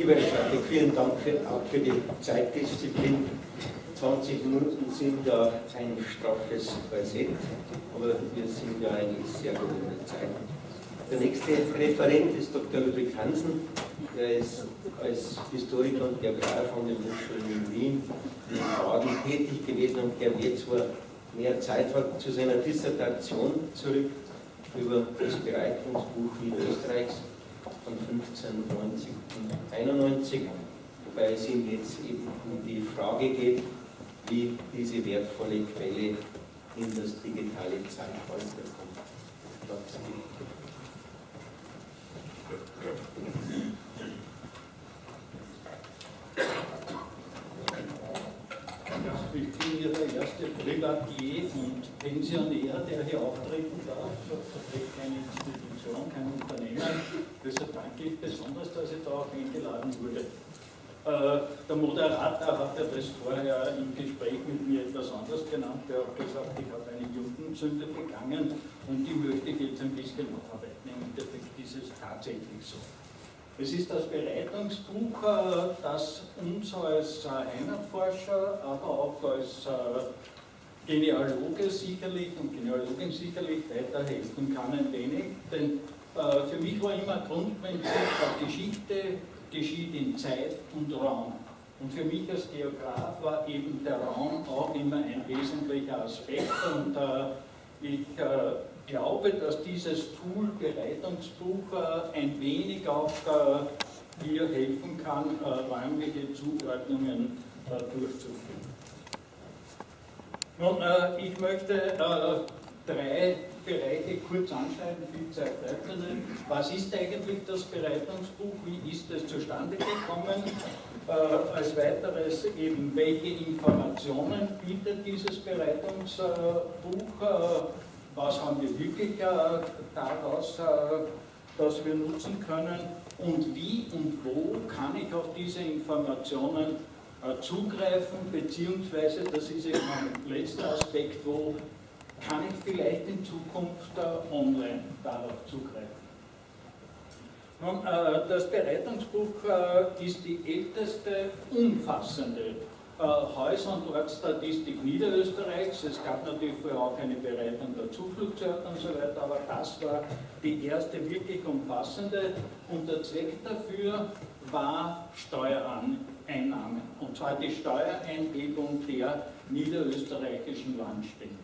Lieber Herr Schattig, vielen Dank auch für die Zeitdisziplin. 20 Minuten sind ja ein straffes Korsett, aber wir sind ja eigentlich sehr gut in der Zeit. Der nächste Referent ist Dr. Ludwig Hansen. Er ist als Historiker und Geograf an den Hochschulen in Wien und Baden tätig gewesen und kehrt jetzt, wo er mehr Zeit hat, zu seiner Dissertation zurück über das Bereitungsbuch Niederösterreichs von 1590 und 91, wobei es ihm jetzt eben um die Frage geht, wie diese wertvolle Quelle in das digitale Zeitalter kommt. Ja, ich bin hier der erste Privatier und Pensionär, der hier auftreten darf. Ich vertrete keine Institution, kein Unternehmen. Deshalb danke ich besonders, dass ich da auch eingeladen wurde. Der Moderator hat ja das vorher im Gespräch mit mir etwas anders genannt. Er hat gesagt, ich habe eine Jugendsünde begangen und die möchte ich jetzt ein bisschen aufarbeiten. Im Endeffekt ist es tatsächlich so. Es ist das Bereitungsbuch, das uns als Heimatforscher, aber auch als Genealoge sicherlich und Genealogin sicherlich weiterhelfen kann ein wenig. Denn für mich war immer Grundprinzip, Geschichte geschieht in Zeit und Raum. Und für mich als Geograf war eben der Raum auch immer ein wesentlicher Aspekt. Und ich glaube, dass dieses Tool Bereitungsbuch ein wenig auch hier helfen kann, räumliche Zuordnungen durchzuführen. Nun, ich möchte drei Bereiche kurz anschneiden, viel Zeit bleibt mir nicht. Was ist eigentlich das Bereitungsbuch? Wie ist es zustande gekommen? Als weiteres eben, welche Informationen bietet dieses Bereitungsbuch? Was haben wir wirklich daraus, das wir nutzen können? Und wie und wo kann ich auf diese Informationen zugreifen? Beziehungsweise, das ist eben ein letzter Aspekt, wo kann ich vielleicht in Zukunft online darauf zugreifen. Nun, das Bereitungsbuch ist die älteste umfassende Haus- und Ortsstatistik Niederösterreichs. Es gab natürlich vorher auch eine Bereitung der Zufluchtsorte und so weiter, aber das war die erste wirklich umfassende und der Zweck dafür war Steuereinnahmen, und zwar die Steuereinhebung der niederösterreichischen Landstände.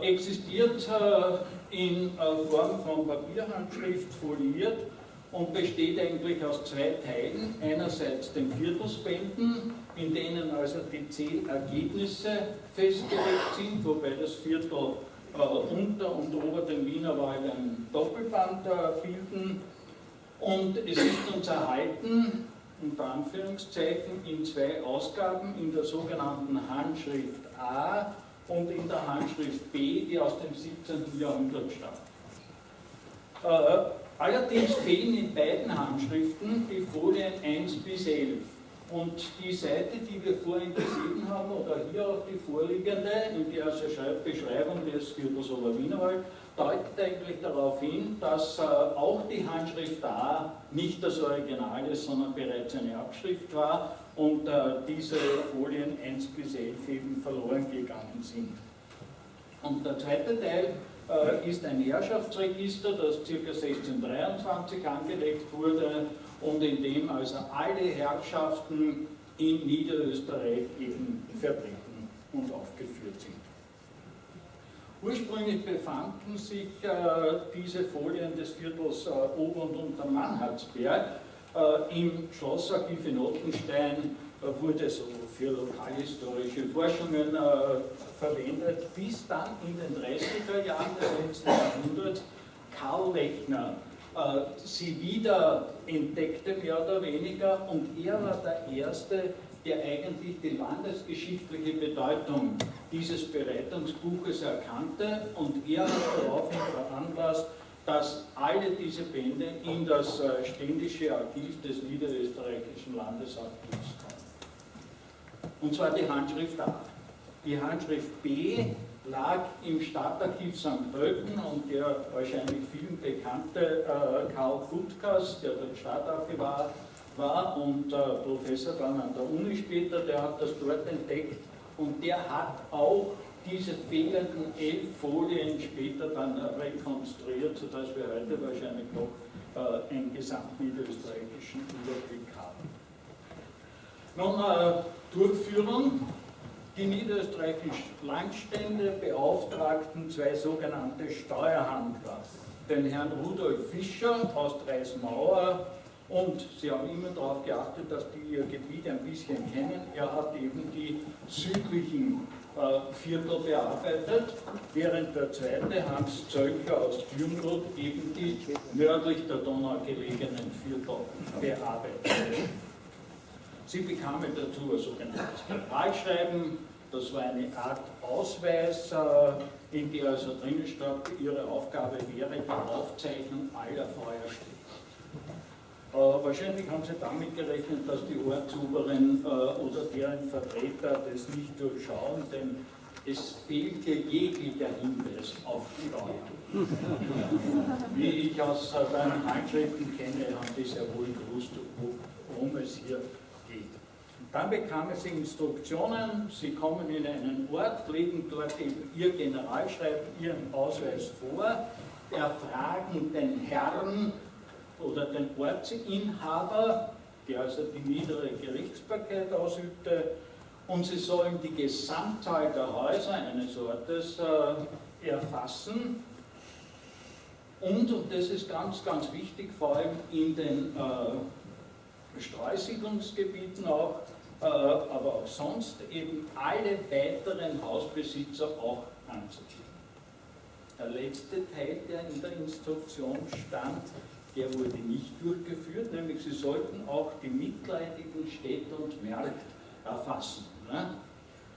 Existiert in Form von Papierhandschrift foliiert und besteht eigentlich aus zwei Teilen. Einerseits den Viertelsbänden, in denen also die 10 Ergebnisse festgelegt sind, wobei das Viertel unter und ober dem Wienerwald ein Doppelband bilden. Und es ist uns erhalten, unter Anführungszeichen, in 2 Ausgaben, in der sogenannten Handschrift A und in der Handschrift B, die aus dem 17. Jahrhundert stammt. Allerdings fehlen in beiden Handschriften die Folien 1 bis 11. Und die Seite, die wir vorhin gesehen haben, oder hier auch die vorliegende, in der also Beschreibung des Viertels Oberwienerwald, deutet eigentlich darauf hin, dass auch die Handschrift A nicht das Original ist, sondern bereits eine Abschrift war und diese Folien 1 bis 11 eben verloren gegangen sind. Und der zweite Teil ist ein Herrschaftsregister, das ca. 1623 angelegt wurde und in dem also alle Herrschaften in Niederösterreich eben vertreten und aufgeführt sind. Ursprünglich befanden sich diese Folien des Viertels Ober- und Untermannhardsberg im Schlossarchiv in Ottenstein, wurde so für lokalhistorische Forschungen verwendet, bis dann in den 30er Jahren des letzten Jahrhunderts Karl Lechner sie wieder entdeckte, mehr oder weniger, und er war der Erste, der eigentlich die landesgeschichtliche Bedeutung dieses Bereitungsbuches erkannte, und er hat daraufhin veranlasst, dass alle diese Bände in das ständische Archiv des Niederösterreichischen Landesarchivs kommen. Und zwar die Handschrift A. Die Handschrift B lag im Stadtarchiv St. Pölten und der wahrscheinlich vielen bekannte Karl Kutkas, der dort Stadtarchivar war und Professor dann an der Uni später, der hat das dort entdeckt und der hat auch diese fehlenden 11 Folien später dann rekonstruiert, sodass wir heute wahrscheinlich noch einen gesamten niederösterreichischen Überblick haben. Nun, Durchführung. Die niederösterreichischen Landstände beauftragten 2 sogenannte Steuerhandler, den Herrn Rudolf Fischer aus Dreismauer, und sie haben immer darauf geachtet, dass die ihr Gebiet ein bisschen kennen. Er hat eben die südlichen Viertel bearbeitet, während der zweite, Hans Zölker aus Dürnroth, eben die nördlich der Donau gelegenen Viertel bearbeitet. Sie bekamen dazu ein sogenanntes Generalschreiben, das war eine Art Ausweis, in der also drinnen stand, ihre Aufgabe wäre die Aufzeichnung aller Feuerstätten. Wahrscheinlich haben Sie damit gerechnet, dass die Ortsoberen oder deren Vertreter das nicht durchschauen, denn es fehlte jeglicher Hinweis auf Steuern. Wie ich aus deinen Handschriften kenne, haben die sehr wohl gewusst, worum es hier geht. Dann bekamen sie Instruktionen, sie kommen in einen Ort, legen dort eben ihr Generalschreiben, ihren Ausweis vor, erfragen den Herrn oder den Ortsinhaber, der also die niedere Gerichtsbarkeit ausübte, und sie sollen die Gesamtzahl der Häuser eines Ortes erfassen und das ist ganz, ganz wichtig, vor allem in den Streusiedlungsgebieten auch, aber auch sonst eben alle weiteren Hausbesitzer auch anzuzeigen. Der letzte Teil, der in der Instruktion stand, der wurde nicht durchgeführt, nämlich sie sollten auch die mitleidigen Städte und Märkte erfassen. Ne?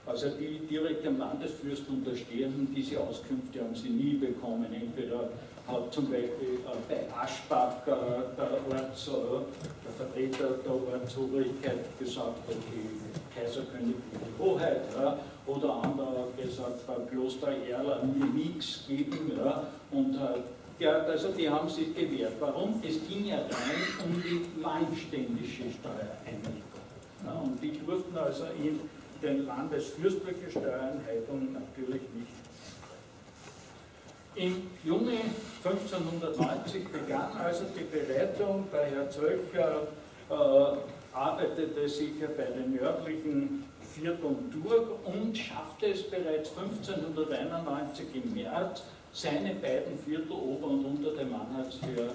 Also die direkt dem Landesfürsten unterstehenden, diese Auskünfte haben sie nie bekommen. Entweder hat zum Beispiel bei Aschbach der Vertreter der Ortsobrigkeit gesagt, okay, Kaiserkönigliche Hoheit, ja, oder andere hat gesagt, beim Kloster Erla mir nichts geben, ja, und also die haben sich gewehrt. Warum? Es ging ja rein um die landständische Steuereinigung. Ja, und die durften also in den landesfürstliche Steuereinheitungen natürlich nicht. Im Juni 1590 begann also die Bereitung. Der Herr Zölker arbeitete sich bei den nördlichen Vierteln durch und schaffte es bereits 1591 im März, seine beiden Viertel Ober- und Unter dem Mannheitsberg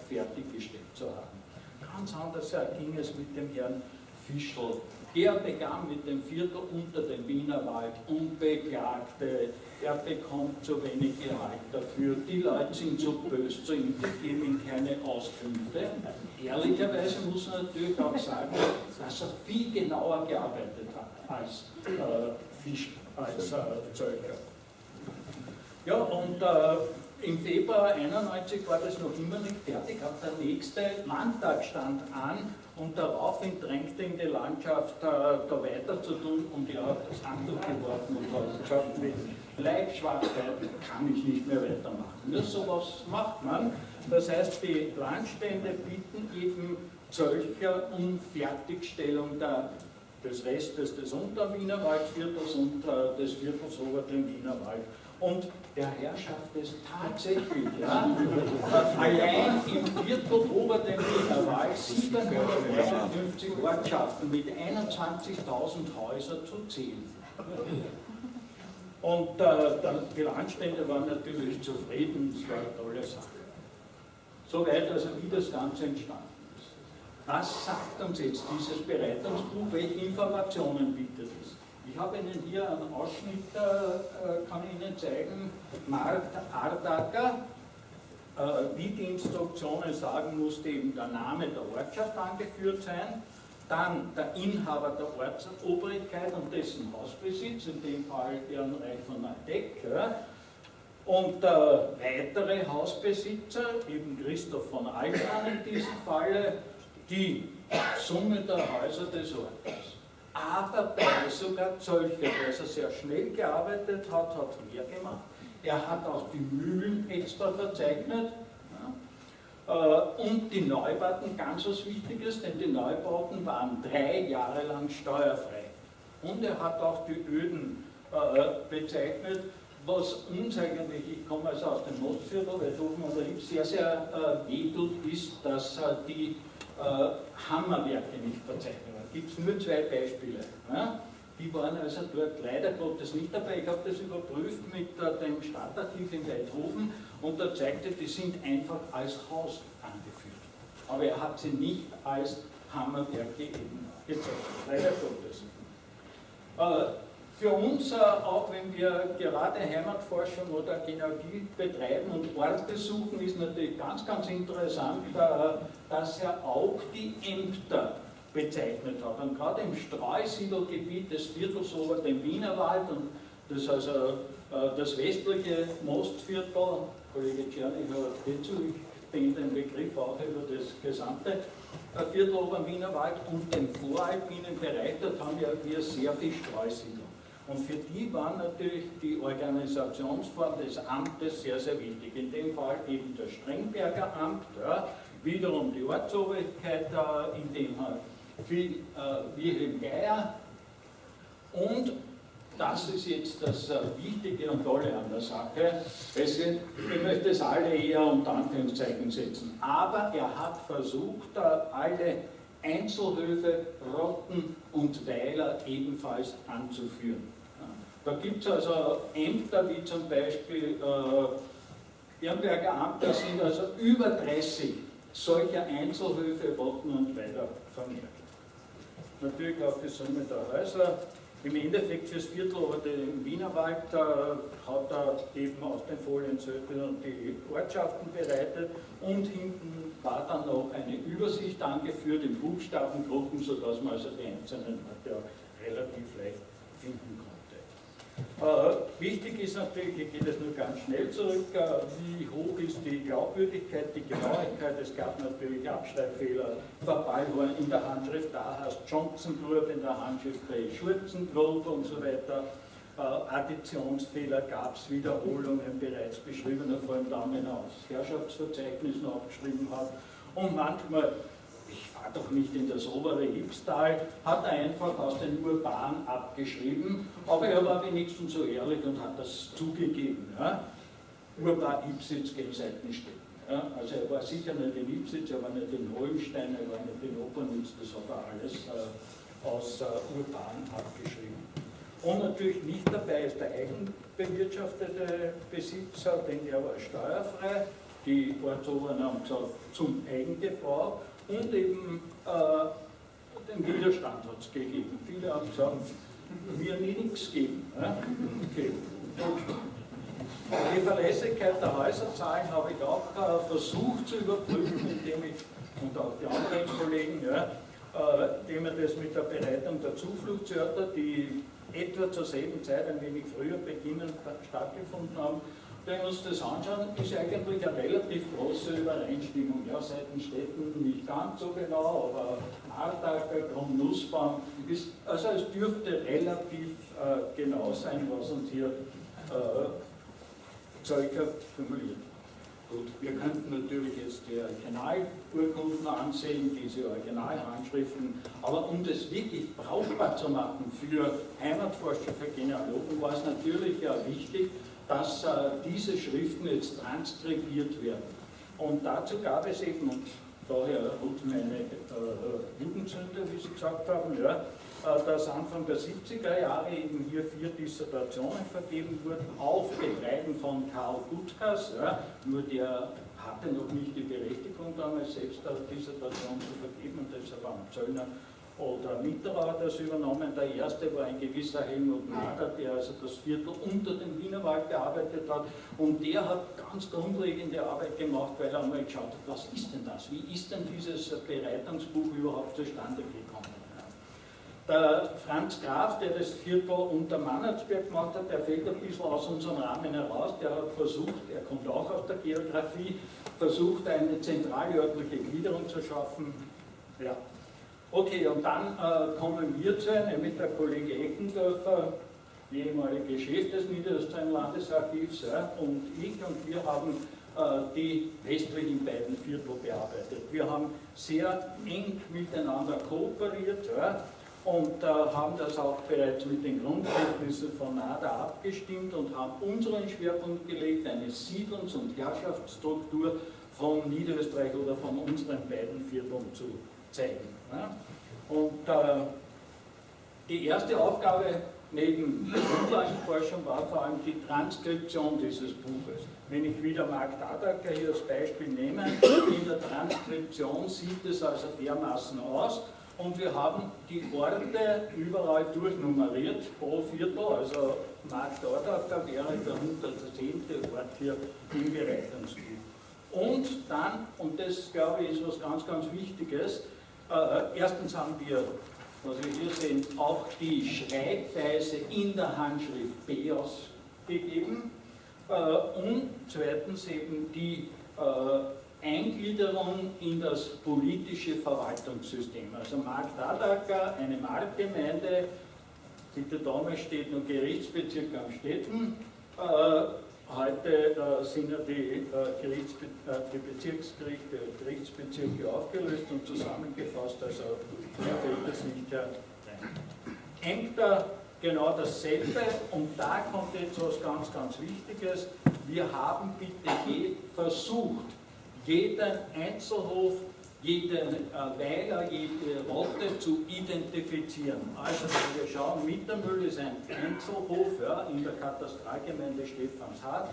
fertiggestellt zu haben. Ganz anders ging es mit dem Herrn Fischl. Er begann mit dem Viertel unter dem Wienerwald und beklagte, er bekommt zu wenig Gehalt dafür, die Leute sind so böse zu ihm, die geben ihm keine Auskünfte. Ehrlicherweise muss man natürlich auch sagen, dass er viel genauer gearbeitet hat als Zölker. Ja, und im Februar 1991 war das noch immer nicht fertig, hat der nächste Landtag stand an und daraufhin drängte ihn die Landschaft, da weiter zu tun, und er hat das Handtuch geworfen und hat gesagt, mit Leibschwachheit kann ich nicht mehr weitermachen. Ja, sowas macht man. Das heißt, die Landstände bitten eben Zölcher um Fertigstellung des Restes des Unterwienerwaldviertels und des Viertels ober dem Wienerwald. Und der Herr schafft es tatsächlich, ja, allein im Viertel ober dem Wienerwald 751 Ortschaften mit 21.000 Häusern zu zählen. Und die Landstände waren natürlich zufrieden, es war eine tolle Sache. Soweit also, wie das Ganze entstanden ist. Was sagt uns jetzt dieses Bereitungsbuch, welche Informationen bietet es? Ich habe Ihnen hier einen Ausschnitt, kann ich Ihnen zeigen, Markt Ardacker, wie die Instruktionen sagen, musste eben der Name der Ortschaft angeführt sein, dann der Inhaber der Ortsobrigkeit und dessen Hausbesitz, in dem Fall Ehrenreich von Neudeck, ja, und weitere Hausbesitzer, eben Christoph von Altmann in diesem Falle, die Summe der Häuser des Ortes. aber weil sogar Zölcher, also sehr schnell gearbeitet hat, hat mehr gemacht. Er hat auch die Mühlen extra verzeichnet. Und die Neubauten, ganz was Wichtiges, denn die Neubauten waren 3 Jahre lang steuerfrei. Und er hat auch die Öden bezeichnet, was uns eigentlich, ich komme also aus dem Mostviertel, Weidhofen oder Lieb, sehr, sehr wehtut, ist, dass die Hammerwerke nicht verzeichnet waren. Da gibt es nur 2 Beispiele. Ja? Die waren also dort leider Gottes nicht dabei. Ich habe das überprüft mit dem Stadtarchiv in Weidhofen und da zeigte, die sind einfach als Haus angeführt. Aber er hat sie nicht als Hammerwerke eben gezeichnet, leider Gottes. Für uns, auch wenn wir gerade Heimatforschung oder Genealogie betreiben und Orte suchen, ist natürlich ganz, ganz interessant, dass er auch die Ämter bezeichnet hat. Und gerade im Streusiedelgebiet des Viertels ober dem Wienerwald und das also das westliche Mostviertel, Kollege Czerny hört dazu, ich bin den Begriff auch über das gesamte Viertel ober dem Wienerwald und den voralpinen Bereich, dort haben wir sehr viel Streusiedlung. Und für die war natürlich die Organisationsform des Amtes sehr, sehr wichtig. In dem Fall eben das Strengberger Amt, ja, wiederum die Ortsobrigkeit, in dem viel Wilhelm Geier. Und das ist jetzt das Wichtige und Tolle an der Sache. Ich möchte es alle eher unter Anführungszeichen setzen. Aber er hat versucht, alle Einzelhöfe, Rotten und Weiler ebenfalls anzuführen. Da gibt es also Ämter wie zum Beispiel Irnberger Amt, da sind also über 30 solcher Einzelhöfe, Rotten und Weiler vermerkt. Natürlich auch die Summe der Häuser. Im Endeffekt fürs Viertel oder den Wienerwald hat er eben aus den Folienzöpfen die Ortschaften bereitet und hinten war dann noch eine Übersicht angeführt in Buchstabengruppen, sodass man also die einzelnen Orte auch relativ leicht finden konnte. Wichtig ist natürlich, ich gehe das nur ganz schnell zurück, wie hoch ist die Glaubwürdigkeit, die Genauigkeit. Es gab natürlich Abschreibfehler, Verballhorn in der Handschrift, da heißt Johnsongrove, in der Handschrift Schurzengrove und so weiter. Additionsfehler gab es, Wiederholungen bereits beschriebener, vor allem da, wenn er aus Herrschaftsverzeichnissen abgeschrieben hat. Und manchmal, ich fahre doch nicht in das obere Ibstal, hat er einfach aus den Urban abgeschrieben, aber er war wenigstens so ehrlich und hat das zugegeben. Ja? Urban, Ipsitz, Seitenstetten. Ja? Also er war sicher nicht in Ipsitz, er war nicht in Holstein, er war nicht in Opernitz, das hat er alles aus Urban abgeschrieben. Und natürlich nicht dabei ist der eigenbewirtschaftete Besitzer, denn der war steuerfrei, die Ortsoberen haben gesagt, zum Eigengebrauch. Und eben den Widerstand hat es gegeben. Viele haben gesagt, mir nie nichts geben. Ja? Okay. Die Verlässlichkeit der Häuserzahlen habe ich auch versucht zu überprüfen, indem ich, und auch die anderen Kollegen, ja, indem wir das mit der Bereitung der Zufluchtsörter, die etwa zur selben Zeit, ein wenig früher beginnend stattgefunden haben, wenn wir uns das anschauen, ist eigentlich eine relativ große Übereinstimmung. Ja, Seitenstetten nicht ganz so genau, aber Martacker, Krumm-Nussbaum ist, also es dürfte relativ genau sein, was uns hier Zeuger formuliert. Gut, wir könnten natürlich jetzt die Originalurkunden ansehen, diese Originalhandschriften, aber um das wirklich brauchbar zu machen für Heimatforscher, für Genealogen, war es natürlich ja wichtig, dass diese Schriften jetzt transkribiert werden. Und dazu gab es eben, und daher ruht meine Jugendsünde, wie Sie gesagt haben, ja, dass Anfang der 70er Jahre eben hier 4 Dissertationen vergeben wurden, auf Betreiben von Karl Gutkas, ja, nur der hatte noch nicht die Berechtigung damals selbst eine Dissertation zu vergeben und deshalb haben Zöllner oder Mitterauer das übernommen. Der erste war ein gewisser Helmut Nader, der also das Viertel unter dem Wienerwald bearbeitet hat und der hat ganz grundlegende Arbeit gemacht, weil er einmal geschaut hat, was ist denn das? Wie ist denn dieses Bereitungsbuch überhaupt zustande gekommen? Der Franz Graf, der das Viertel unter Mannertsberg gemacht hat, der fällt ein bisschen aus unserem Rahmen heraus, der hat versucht, er kommt auch aus der Geografie, versucht eine zentrale örtliche Gliederung zu schaffen. Ja. Okay, und dann kommen wir zu einem, mit der Kollege Eckendorfer, ehemalige Chef des Niederösterreichischen Landesarchivs, und ich, und wir haben die westlichen beiden Viertel bearbeitet. Wir haben sehr eng miteinander kooperiert, und haben das auch bereits mit den Grundkenntnissen von NADA abgestimmt und haben unseren Schwerpunkt gelegt, eine Siedlungs- und Herrschaftsstruktur von Niederösterreich oder von unseren beiden Vierteln zu zeigen. Und die erste Aufgabe neben der Grundlagenforschung war vor allem die Transkription dieses Buches. Wenn ich wieder Mark Dadacker hier als Beispiel nehme, in der Transkription sieht es also dermaßen aus, und wir haben die Orte überall durchnummeriert pro Viertel, also Mark Dadacker wäre der 110. Ort hier im Bereitungsbuch. Und dann, und das glaube ich ist was ganz, ganz Wichtiges, erstens haben wir, was wir hier sehen, auch die Schreibweise in der Handschrift B ausgegeben und zweitens eben die Eingliederung in das politische Verwaltungssystem. Also Mark Dadacker, eine Marktgemeinde, damals steht noch Gerichtsbezirk am Städten, heute sind ja die Bezirksgerichte, Gerichtsbezirke aufgelöst und zusammengefasst, also mir fällt das nicht rein. Hängt da genau dasselbe, und da kommt jetzt was ganz, ganz Wichtiges. Wir haben bitte versucht, jeden Einzelhof, jeden Weiler, jede Rotte zu identifizieren. Also wenn wir schauen, Mittermühl ist ein Einzelhof in der Katastralgemeinde Stephanshardt,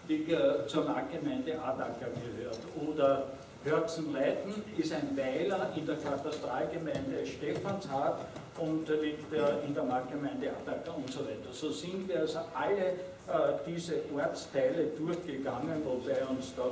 die zur Marktgemeinde Adacker gehört. Oder Hörzenleiten ist ein Weiler in der Katastralgemeinde Stephanshardt und liegt in der Marktgemeinde Adacker und so weiter. So sind wir also alle diese Ortsteile durchgegangen, wobei uns da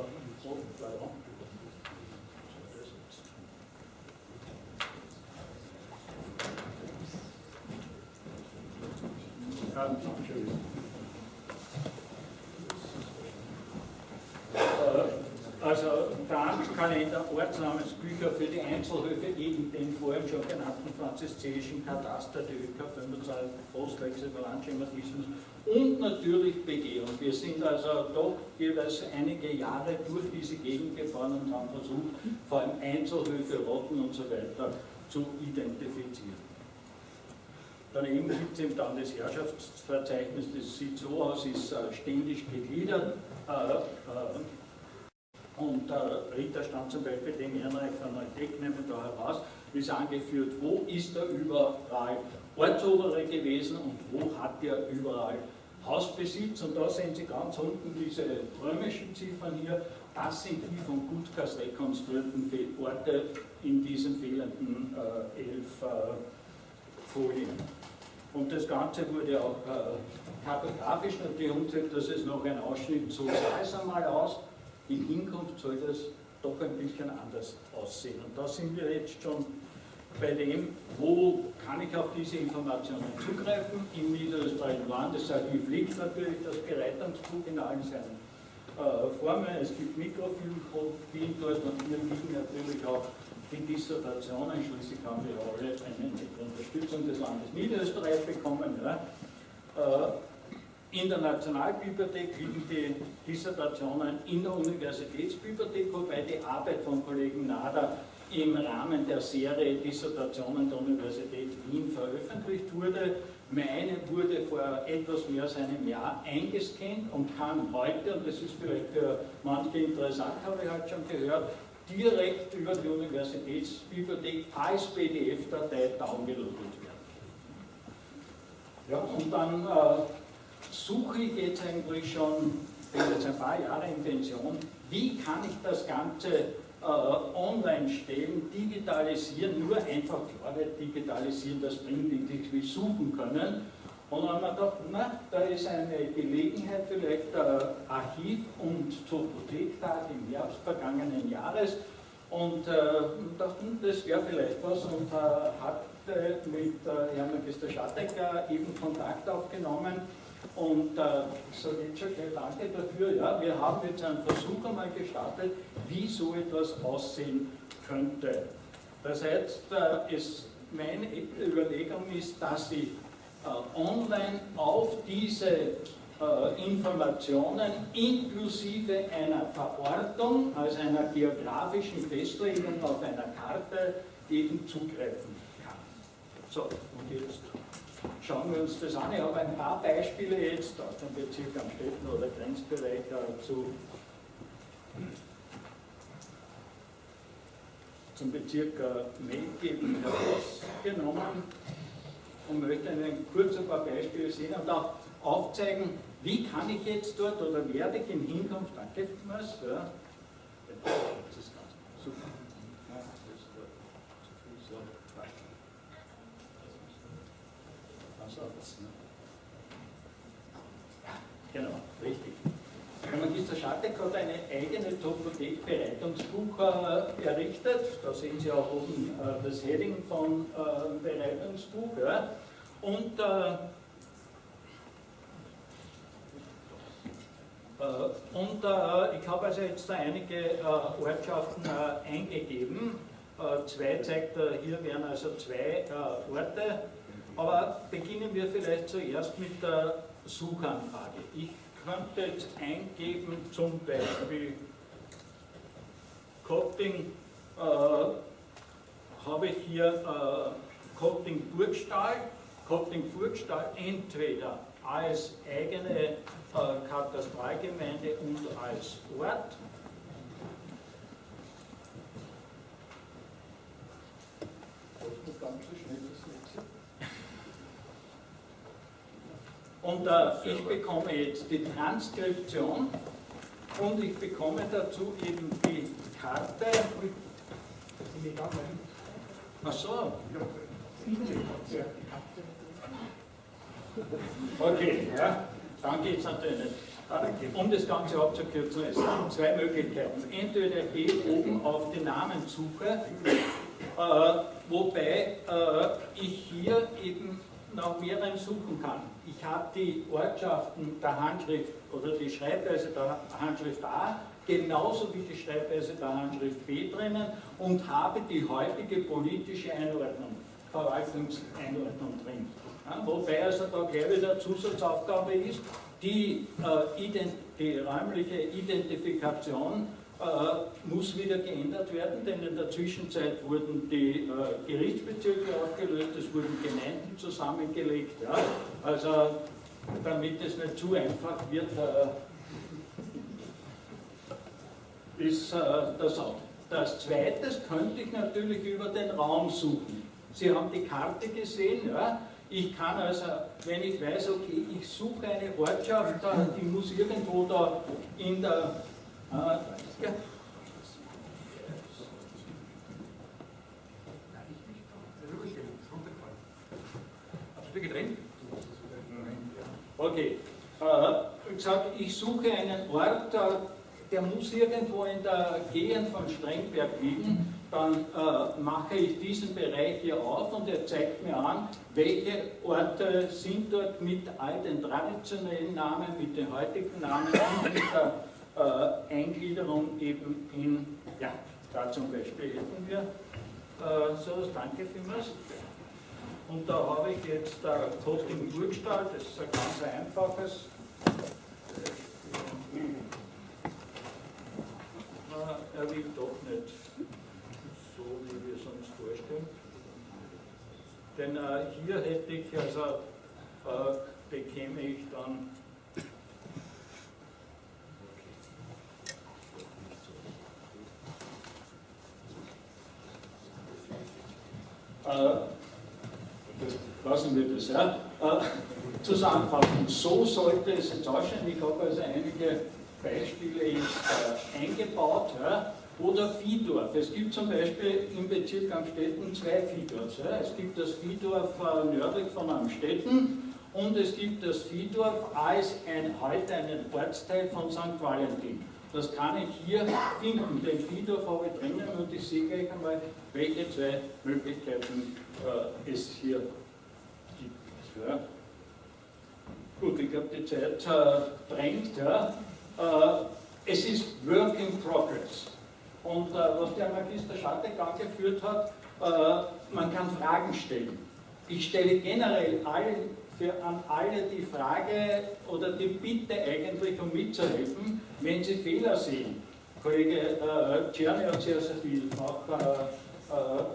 also der Amtskalender, Ortsnamensbücher für die Einzelhöfe, eben den vorhin schon genannten französischen Kataster, die ÖK25, Postlexikolandschematismus und natürlich BG. Und wir sind also doch jeweils einige Jahre durch diese Gegend gefahren und haben versucht, vor allem Einzelhöfe, Rotten und so weiter zu identifizieren. Daneben gibt es eben dann das Herrschaftsverzeichnis, das sieht so aus, ist ständig gegliedert. Und der Ritterstand zum Beispiel, den Ehrenreich von Neudeck nehmen da heraus, ist angeführt, wo ist er überall Ortsobere gewesen und wo hat er überall Hausbesitz. Und da sehen Sie ganz unten diese römischen Ziffern hier, das sind die von Gutkas rekonstruierten Orte in diesen fehlenden 11 Folien. Und das Ganze wurde auch kartografisch natürlich umgesetzt, dass es noch ein Ausschnitt, so sah es einmal aus. In Hinkunft soll das doch ein bisschen anders aussehen. Und da sind wir jetzt schon bei dem, wo kann ich auf diese Informationen zugreifen. Im Niederösterreichischen Landesarchiv liegt natürlich das Bereitungsbuch in allen seinen Formen. Es gibt Mikrofilmkopien dort und hier liegen natürlich auch die Dissertationen. Schließlich haben wir alle eine Unterstützung des Landes Niederösterreich bekommen. Ja. In der Nationalbibliothek liegen die Dissertationen in der Universitätsbibliothek, wobei die Arbeit von Kollegen Nader im Rahmen der Serie Dissertationen der Universität Wien veröffentlicht wurde. Meine wurde vor etwas mehr als einem Jahr eingescannt und kann heute, und das ist vielleicht für manche interessant, habe ich heute schon gehört, direkt über die Universitätsbibliothek als PDF-Datei downgeloadet werden. Ja, und dann suche ich jetzt eigentlich schon, bin jetzt ein paar Jahre in Pension, wie kann ich das Ganze online stellen, digitalisieren, nur einfach Arbeit digitalisieren, das bringt nichts, ich will suchen können. Und dann haben wir gedacht, na, da ist eine Gelegenheit, vielleicht Archiv- und Topothektag im Herbst vergangenen Jahres, und dachte, das wäre vielleicht was, und hatte mit Herrn Magister Schattecker eben Kontakt aufgenommen. Und so jetzt schon gleich danke dafür. Ja, wir haben jetzt einen Versuch einmal gestartet, wie so etwas aussehen könnte. Das heißt, meine Überlegung ist, dass ich online auf diese Informationen inklusive einer Verortung, also einer geografischen Festlegung auf einer Karte, eben zugreifen kann. So, und jetzt schauen wir uns das an. Ich habe ein paar Beispiele jetzt aus dem Bezirk Amstetten oder Grenzbereich zum Bezirk Meldgeben herausgenommen und möchte Ihnen kurz ein paar Beispiele sehen und auch aufzeigen, wie kann ich jetzt dort oder werde ich in Hinkunft, danke vielmals, ja, das ist ganz super. Ja, das ist zu viel so. Genau, richtig. Der Magister Schattek hat eine eigene Topothek-Bereitungsbuch errichtet. Da sehen Sie auch oben das Heading von Bereitungsbuch. Ja. Und ich habe also jetzt da einige Ortschaften eingegeben. 2 zeigt hier wären also 2 Orte. Aber beginnen wir vielleicht zuerst mit der Suchanfrage. Ich könnte jetzt eingeben, zum Beispiel Kotting, habe ich hier Kotting-Burgstall. Kotting-Burgstall entweder als eigene Katastralgemeinde und als Ort. Und ich bekomme jetzt die Transkription und ich bekomme dazu eben die Karte. Ach so. Okay, ja, dann geht es natürlich nicht. Um das Ganze abzukürzen, es gibt 2 Möglichkeiten. Entweder ich gehe oben auf die Namenssuche, wobei ich hier eben nach mehreren suchen kann. Ich habe die Ortschaften der Handschrift oder die Schreibweise der Handschrift A genauso wie die Schreibweise der Handschrift B drinnen und habe die heutige politische Einordnung, Verwaltungseinordnung drin. Ja, wobei also da gleich wieder Zusatzaufgabe ist, die räumliche Identifikation muss wieder geändert werden, denn in der Zwischenzeit wurden die Gerichtsbezirke aufgelöst, es wurden Gemeinden zusammengelegt. Ja. Also damit es nicht zu einfach wird, ist das auch. Das Zweite könnte ich natürlich über den Raum suchen. Sie haben die Karte gesehen. Ja. Ich kann also, wenn ich weiß, okay, ich suche eine Ortschaft, die muss irgendwo da in der ja. Okay, ich suche einen Ort, der muss irgendwo in der Gegend von Strengberg liegen, dann mache ich diesen Bereich hier auf und er zeigt mir an, welche Orte sind dort mit all den traditionellen Namen, mit den heutigen Namen und mit der Eingliederung eben in, ja, da zum Beispiel hätten wir sowas, danke vielmals. Und da habe ich jetzt Kotting-Burgstall, das ist ein ganz einfaches. Er liegt doch nicht so, wie wir es uns vorstellen. Denn hier hätte ich, also bekäme ich dann lassen wir das, ja. Zusammenfassen. So sollte es jetzt ausschauen. Ich habe also einige Beispiele jetzt eingebaut. Ja. Oder Viehdorf. Es gibt zum Beispiel im Bezirk Amstetten 2 Viehdorfs. Ja. Es gibt das Viehdorf nördlich von Amstetten und es gibt das Viehdorf als heute einen Ortsteil von St. Valentin. Das kann ich hier finden. Den Viehdorf habe ich drinnen und ich sehe gleich einmal, welche 2 Möglichkeiten es hier gibt. Ja. Gut, ich glaube, die Zeit drängt. Ja. Es ist Work in Progress. Und was der Magister Schattek angeführt hat, man kann Fragen stellen. Ich stelle generell an alle die Frage oder die Bitte eigentlich, um mitzuhelfen, wenn Sie Fehler sehen. Kollege Czerny hat sehr, sehr viel, auch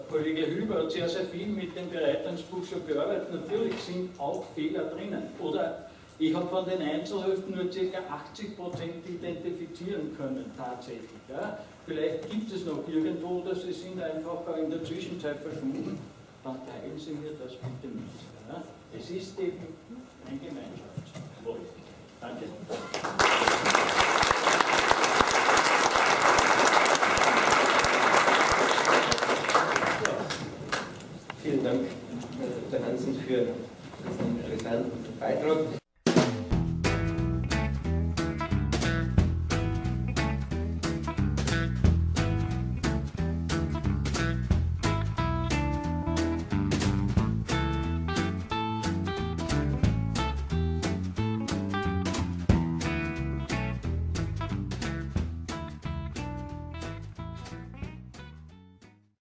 Kollege Hüber hat sehr, sehr viel mit dem Bereitungsbuch schon gearbeitet. Natürlich sind auch Fehler drinnen. Oder ich habe von den Einzelhöfen nur ca. 80% identifizieren können, tatsächlich. Ja. Vielleicht gibt es noch irgendwo, oder sie sind einfach in der Zwischenzeit verschwunden. Dann teilen Sie mir das bitte mit. Ja. Es ist eben ein Gemeinschaftsprojekt. Danke. Vielen Dank, Dr. Hansen, für diesen interessanten Beitrag.